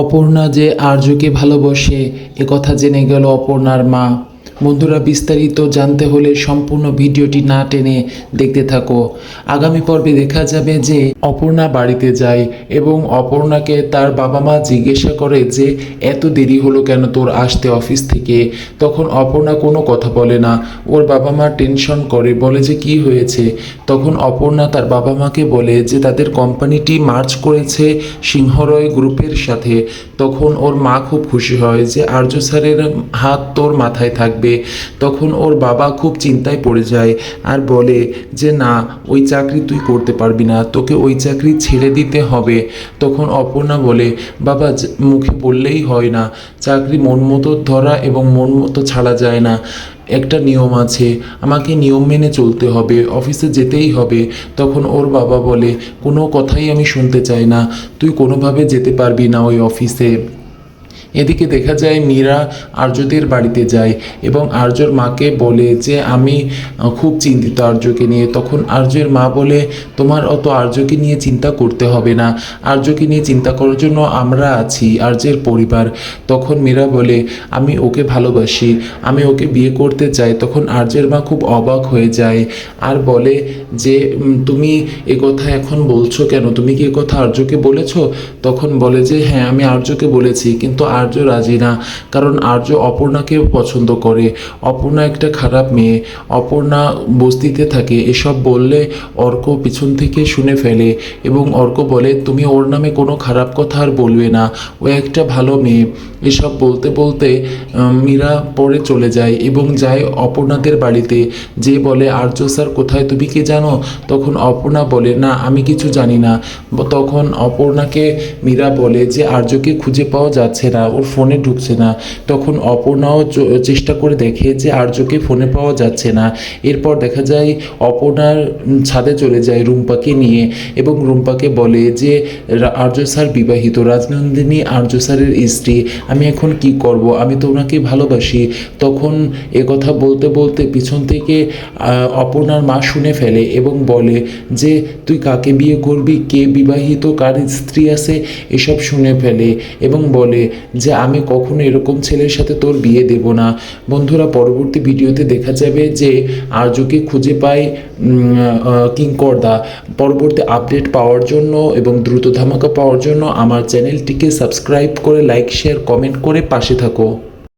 অপর্ণা যে আর্যকে ভালোবাসে একথা জেনে গেল অপর্ণার মা। বন্ধুরা, বিস্তারিত জানতে হলে সম্পূর্ণ ভিডিওটি না টেনে দেখতে থাকো। আগামী পর্বে দেখা যাবে যে অপর্ণা বাড়িতে যায় এবং অপর্ণাকে তার বাবা মা জিজ্ঞাসা করে যে এত দেরি হলো কেন তোর আসতে অফিস থেকে। তখন অপর্ণা কোনো কথা বলে না, ওর বাবা মা টেনশন করে, বলে যে কি হয়েছে। তখন অপর্ণা তার বাবা মাকে বলে যে তাদের কোম্পানিটি মার্জ করেছে সিংহরয় গ্রুপের সাথে। তখন ওর মা খুব খুশি হয় যে আর্য স্যারের হাত তোর মাথায় থাকবে। তখন ওর বাবা খুব চিন্তায় পড়ে যায় আর বলে যে না, ওই চাকরি তুই করতে পারবি না, তোকে ওই চাকরি ছেড়ে দিতে হবে। তখন অপর্ণা বলে বাবা, মুখে বললেই হয় না, চাকরি মন মতো ধরা এবং মন মতো ছাড়া যায় না, একটা নিয়ম আছে, আমাকে নিয়ম মেনে চলতে হবে, অফিসে যেতেই হবে। তখন ওর বাবা বলে কোনো কথাই আমি শুনতে চাই না, তুই কোনোভাবে যেতে পারবি না ওই অফিসে। এদিকে দেখা যায় মীরা আর্যদের বাড়িতে যায় এবং আর্যর মাকে বলে যে আমি খুব চিন্তিত আর্যকে নিয়ে। তখন আর্যের মা বলে তোমার অত আর্যকে নিয়ে চিন্তা করতে হবে না, আর্যকে নিয়ে চিন্তা করার জন্য আমরা আছি, আর্যের পরিবার। তখন মীরা বলে আমি ওকে ভালোবাসি, আমি ওকে বিয়ে করতে চাই। তখন আর্যের মা খুব অবাক হয়ে যায় আর বলে যে তুমি কথা এখন বলছো কেন, তুমি কি কথা আর্যকে বলেছো? তখন বলে যে হ্যাঁ, আমি আর্যকে বলেছি, কিন্তু আর্য রাজি না, কারণ আর্য অপর্ণাকে পছন্দ করে। অপর্ণা একটা খারাপ মেয়ে, অপর্ণা বস্তিতে থাকে। এসব বললে অর্ক পিছন থেকে শুনে ফেলে এবং অর্ক বলে তুমি ওর নামে কোনো খারাপ কথা আর বলবে না, ও একটা ভালো মেয়ে। এসব বলতে বলতে মীরা পরে চলে যায় এবং যায় অপর্ণাদের বাড়িতে, যে বলে আর্য স্যার কোথায়, তুমি কি জানো? তখন অপর্ণা বলে না, আমি কিছু জানি না। তখন অপর্ণাকে মীরা বলে যে আর্যকে খুঁজে পাওয়া যাচ্ছে না, ওর ফোনে ঢুকছে না। তখন অপর্ণাও চেষ্টা করে দেখে যে আর্যকে ফোনে পাওয়া যাচ্ছে না। এরপর দেখা যায় অপর্ণার ছাদে চলে যায় রুম্পাকে নিয়ে এবং রুম্পাকে বলে যে আর্য স্যার বিবাহিত, রাজনন্দিনী আর্য স্যারের স্ত্রী, আমি এখন কি করব, আমি তো ওনাকে ভালোবাসি। তখন কথা বলতে বলতে পিছন থেকে অপর্ণার মা শুনে ফেলে এবং বলে যে তুই কাকে বিয়ে করবি, কে বিবাহিত, কার স্ত্রী আছে, এসব শুনে ফেলে এবং বলে যে আমি কখনো এরকম ছেলের সাথে তোর বিয়ে দেব না। বন্ধুরা, পরবর্তী ভিডিওতে দেখা যাবে যে আর্যকে খুঁজে পায় কিঙ্করদা। পরবর্তী আপডেট পাওয়ার জন্য এবং দ্রুত ধামাকা পাওয়ার জন্য আমার চ্যানেলটিকে সাবস্ক্রাইব করে লাইক শেয়ার কমেন্ট করে পাশে থাকো।